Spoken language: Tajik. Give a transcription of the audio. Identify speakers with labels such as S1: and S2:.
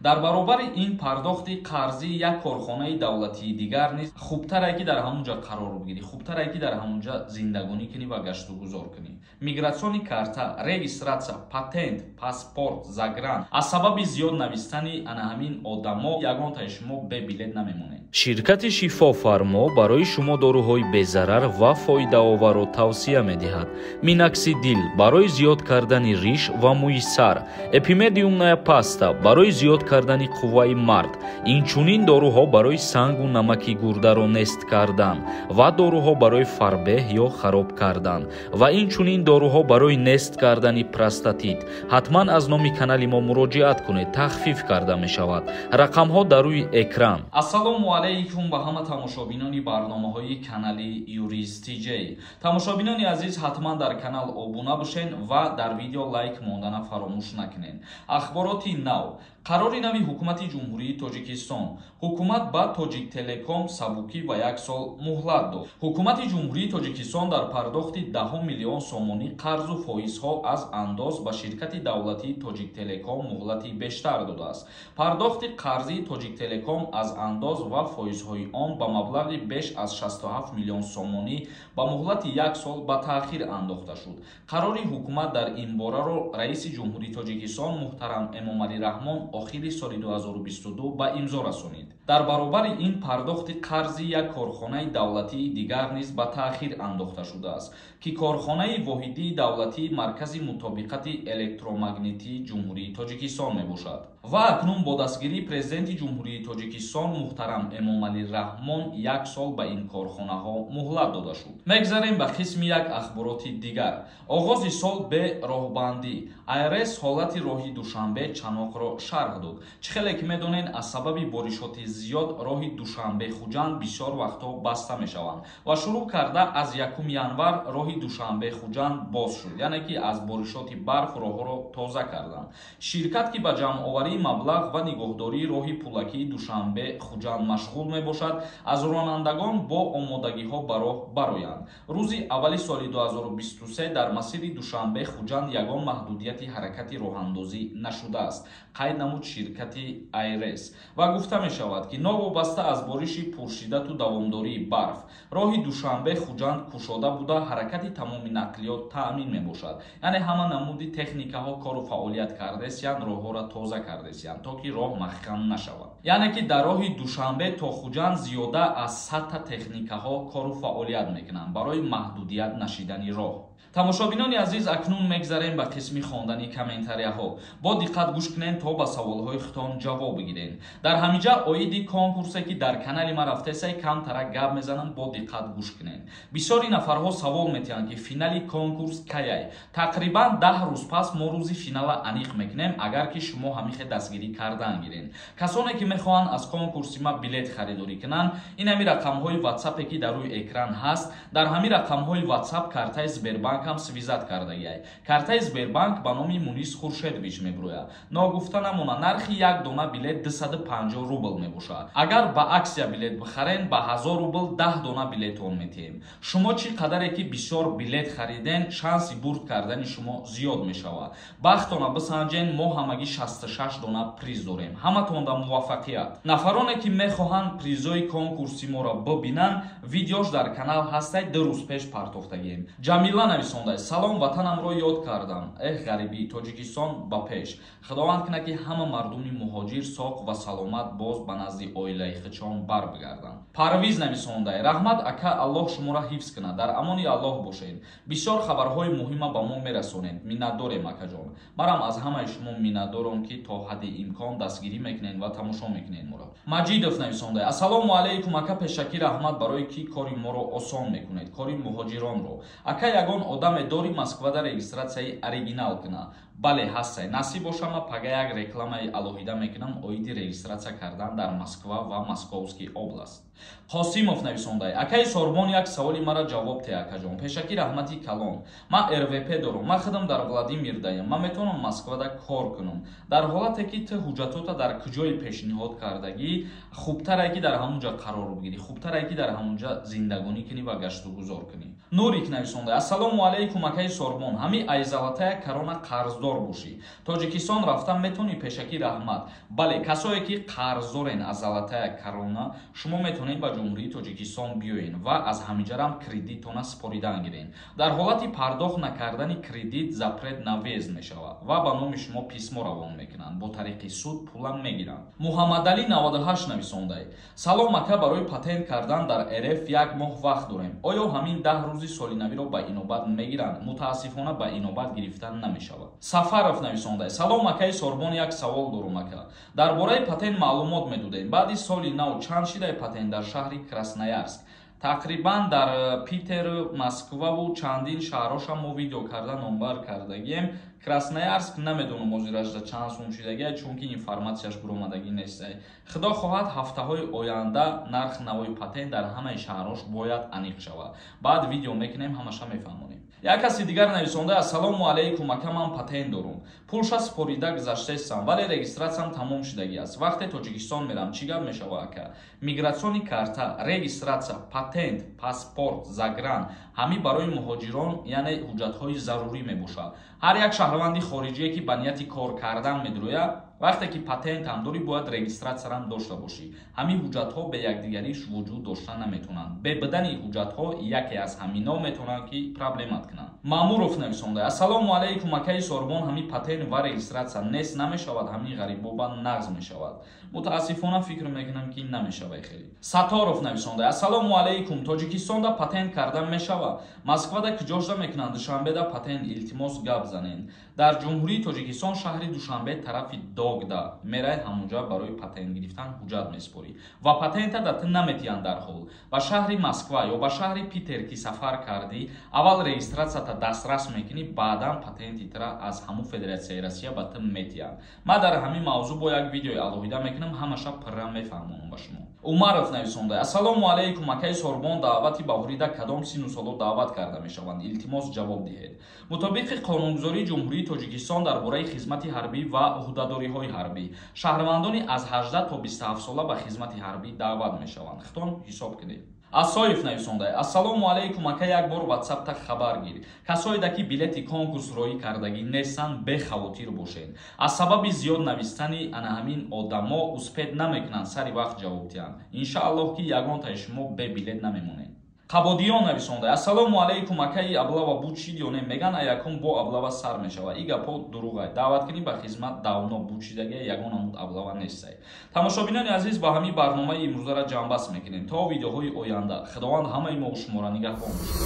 S1: дар баробари ин пардохти қарзи як корхонаи давлатии дигар низ хубтаре ки дар ҳамунҷа қарор бигирӣ, хубтаре ки дар ҳамунҷа зиндагонӣ кунӣ ва гашту гузор кунӣ. Мигратсиони карта, регистратсия, патент, паспорт, загрант аз сабаби зиёд навистани ана ҳамин одамо ягонтаи шумо бе билет намемонед.
S2: Ширкати Шифофармо барои шумо доруҳои безарар ва фоидаоверро тавсия медиҳад. Миноксидил барои зиёд кардани риш ва мӯи сар, эпимедиумная паста барои зиёд кардани қувваи мард, инчунин доруҳо барои сангу намаки гурдаро нест кардан ва доруҳо барои фарбеҳ ё хароб кардан ва инчунин доруҳо барои нест кардани простатит. Ҳатман аз номи канали мо муроҷиат кунед, тахфиф карда мешавад. Рақамҳо дар рӯи экран.
S1: Ассалому алайкум ба ҳама тамошобинони барномаҳои канали Юрист TJ. Тамошобинони азиз, ҳатман дар канал обуна бошен ва дар видео лайк мондана фаромӯш накунед. Ахбороти нав. Қарори нави ҳукумати ҷумҳурии Тоҷикистон. Ҳукумат ба Тоҷик Телеком сабукӣ ва 1 сол муҳлат дод. Ҳукумати ҷумҳурии Тоҷикистон дар пардохти 10 миллион сомонӣ қарзу фоизҳо аз андоз ба ширкати давлатии Тоҷик Телеком муҳлати бештар додааст. Пардохти қарзи Тоҷик Телеком аз андоз ва фоизҳои он ба маблағи беш аз 67 миллион сомонӣ ба муҳлати 1 сол ба таъхир андохта шуд. Қарори ҳукумат дар ин бораро раиси ҷумҳурии Тоҷикистон муҳтарам Эмомалӣ Раҳмон охири соли 2022 ба имзо расонид. Дар баробари ин пардохти қарзи як корхонаи давлатии дигар низ ба таъхир андохта шудааст, ки корхонаи воҳидии давлатии маркази мутобиқати электромагнитии ҷумҳурии Тоҷикистон мебошад. Ва акнун бо дастгирии президенти ҷумҳурии Тоҷикистон муҳтарам Эмомалӣ Раҳмон 1 сол ба ин корхонаҳо муҳлат дода шуд. Мегзарем ба қисми як ахбороти дигар. Оғози сол бе роҳбандӣ. АРС ҳолати роҳи Душанбе Чаноқро шарҳ дод. Чӣ хеле ки медонед, аз сабаби боришоти зиёд роҳи Душанбе Хуҷанд бисёр вақтҳо баста мешаванд ва шурӯъ карда аз 1 январ роҳи Душанбе Хуҷанд боз шуд, яъне ки аз боришоти барф роҳҳоро тоза карданд. Ширкат ки ба ҷамъоварии маблағ ва нигоҳдории роҳи пулакии Душанбе Хуҷанд машғул мебошад, аз ронандагон бо омодагиҳо ба роҳ бароянд. Рӯзи аввали соли 2023 дар масири Душанбе Хуҷанд ягон маҳдудияти ҳаракати роҳандозӣ нашудааст, қайд намуд ширкати АРС ва гуфта мешавад, ки новобаста аз бориши пуршиддату давомдории барф роҳи Душанбе Хуҷанд кушода буда ҳаракати тамоми нақлиёт таъмин мебошад. Яъне ҳама намуди техникаҳо кору фаъолият кардесиянд, роҳҳоро тоза кардесиянд, то ки роҳ махкам нашавад. Яъне ки дар роҳи Душанбе то Хуҷанд зиёда аз 100 та техникаҳо кору фаъолият мекунанд барои маҳдудият нашидани роҳ. Тамошобинони азиз, акнун мегзарем ба қисми хондани комментарияҳо. Бо диққат гӯш кунед то ба саволҳои худтон ҷавоб бигиред. Дар ҳамиҷа оиди конкурсе ки дар канали ма рафтесай камтара гап мезанам, бо диққат гӯш кунед. Бисёри нафарҳо савол метиҳанд, ки финали конкурс каяй? Тақрибан 10 рӯз пас мо рӯзи финала аниқ мекунем, агар ки шумо ҳамихе дастгирӣ кардан гиред. Касоне ки мехоҳанд аз конкурси ма билет харидорӣ кунанд, ин ҳами рақамҳои WhatsApp ки дар рӯи экран ҳаст. Дар ҳамин рақамҳои WhatsApp картаи Сбербанк ҳам свизат кардагиай. Картаи Сбербанк ба номи Мунис Хуршедович мебурӯяд. Ногуфта намона, нархи як дона билет 250 рубл мебошад. Агар ба аксия билет бихарен, ба 1000 рубл 10 дона билетон метиҳем. Шумо чӣ қадаре ки бисёр билет хариден, шанси бурд кардани шумо зиёд мешавад. Бахтона бисанҷен, мо ҳамагӣ 66 дона приз дорем. ҳаматонда муваффақият. Нафароне ки мехоҳанд призои конкурси моро бибинанд, видеош дар канал ҳастай, 2 рӯз пеш партофтагием. Ҷамила нависонда: салом, ватанамро ёд кардам. Ғарибӣ, Тоҷикистон ба пеш. Худованд кунад ки ҳама мардуми муҳоҷир соғ ва саломат боз ба назди оилаи хичон бар бигарданд. Парвиз нависонда: раҳмат ака, Аллоҳ шуморо ҳифз кунад, дар амони Аллоҳ бошед. Бисёр хабарҳои муҳима ба мо мерасонед. Миннатдорем акаҷон. Марам аз ҳамаи шумо миннатдорам, ки то ҳадди имкон дастгирӣ мекунед ва тамошо мекунед моро. Маҷидов нависонда: ассалому алайкум ака, пешакӣ раҳмат барои ки кори моро осон мекунед, кори муҳоҷиронро. Ака, ягон одаме дори Москвада регистратсияи оригинал куна. Бале, ҳастай. Насиб бошама пага як рекламаи алоҳида мекунам оиди регистратсия кардан дар Москва ва Московский област. Қосимов нависондай: акаи Сорбон, як саволи мара ҷавоб те акаҷон. Пешакӣ раҳмати калон. Ма РВП дорам. Ма худам дар Владимирдаям. Ма метавонам Москвада кор кунам. Дар ҳолате ки ту ҳуҷҷатота дар куҷои пешниҳод кардагӣ, хубтаре ки дар ҳамунҷа қарор бигирӣ, хубтаре ки дар ҳамунҷа зиндагонӣ кунӣ ва гашту гузор кунӣ. Нурик нависондай: ассалому алайкум акаи Сорбон. Ҳами айзалатая карона қарздор қарздор бошӣ. Тоҷикистон рафта метавонӣ пешакӣ раҳмат. Бале касое ки қарздорен аз залатая корона, шумо метавонед ба ҷумҳурии Тоҷикистон биёен ва аз ҳамиҷарам кредитона споридан гирен. Дар ҳолати пардохт накардани кредит запрет навезд мешавад ва ба номи шумо писмо равон мекунанд. Бо тариқи суд пулам мегиранд. Муҳаммадалӣ 98 нависондай: салом ака, барои патент кардан дар РФ 1 моҳ вақт дорем. Оё ҳамин 10 рӯзи солинавиро ба инобат мегиранд? Мутаассифона ба инобат гирифтан намешавад. Сафаров нависондай: салом акаи Сорбон, як савол дорум ака. Дар бораи патент маълумот медодем. Баъди соли нав чанд шидаи патент дар шаҳри Красноярск? Тақрибан дар Питер, Москваву чандин шаҳроша мо видео карда номбар кардагием. Красноярск намедонам озираш за чанд сум шидагия, чунки информатсияш буромадагӣ нест. Худо хоҳад ҳафтаҳои оянда нарх навои патент дар ҳамаи шаҳрош бояд аниқ шавад. Баъд видео мекунем, ҳамаша мефаҳмонем. Як каси дигар нависонда: ассалому алайкум ака, ман патент дорум. Пулша спорида гузаштаистам, вале регистратсиям тамом шидагӣ аст. Вақте Тоҷикистон мерам чӣ гап мешава ака? Мигратсиони карта, регистратсия, патент, паспорт, загран ҳамӣ барои муҳоҷирон, яъне ҳуҷҷатҳои зарурӣ мебошад. Ҳар як шаҳрванди хориҷие ки ба нияти кор кардан медурӯяд, вақте ки патент ҳам дорӣ, бояд регистратсиярам дошта бошӣ. Ҳамин ҳуҷҷатҳо бе якдигариш вуҷуд дошта наметавонанд. Бе будани ҳуҷҷатҳо яке аз ҳамино метавонанд ки проблемат кунанд. Маъмуров нависонда: ассалому алайкум акаи Сорбон, ҳамин патент ва регистратсия нест намешавад? Ҳамин ғарибоба нағз мешавад? Мутаассифона фикр мекунам ки намешавад. хеле. Саторов нависонда: ассалому алайкум, Тоҷикистонда патент кардан мешавад? Москвада куҷошда мекунанд? Душанбеда патент, илтимос гап занед. Дар ҷумҳурии Тоҷикистон шаҳри Душанбе тарафи Догда мерай, ҳамунҷа барои патент гирифтан ҳуҷҷат меспорӣ ва патентада ту наметиҳанд дарҳол. Ба шаҳри Москва ё ба шаҳри Питер ки сафар кардӣ, аввал регистратсията дастрас мекунӣ, баъдан патенти тура аз ҳамун Федератсияи Россия ба ту метиҳанд. Ман дар ҳамин мавзӯъ бо як видеои алоҳида мекунам, ҳамаша пурра мефаҳмонам ба шумо. Умаров нависонда: ассалому алайкум акаи Сорбон, даъвати ба ҳурида кадом сину соло даъват карда мешаванд? Илтимос ҷавоб диҳед. Мутобиқи қонунгузории ҷумҳурии Тоҷикистон дар бораи хизмати ҳарбӣ ва уҳдадориҳои ҳарбӣ, шаҳрвандони аз 18 то 27 сола ба хизмати ҳарбӣ даъват мешаванд. Хитон ҳисоб кунед. Асоев нависондай: ассалому алайкум ака, як бор ватсапта хабар гир. Касоеда ки билети конкурс роӣ кардагӣ нестанд, бехавотир бошед. Аз сабаби зиёд навистани ана ҳамин одамо успед намекунанд сари вақт ҷавоб диҳанд. Иншааллоҳ ки ягонтаи шумо бе билет намемонед. Қабодиён нависонда: ассалому алайкум акаи аблава буд шид ё не? Меган аякум бо аблава сар мешава. И гапо дуруғай. Даъваткунӣ ба хизмат давно буд шидагия ягон амуд аблава нестай. Тамошобинони азиз, ба ҳамин барномаи имрӯзара ҷамъбаст мекунем. То видеоҳои оянда. Худованд ҳамаи мо шумора нигаҳбон бошад.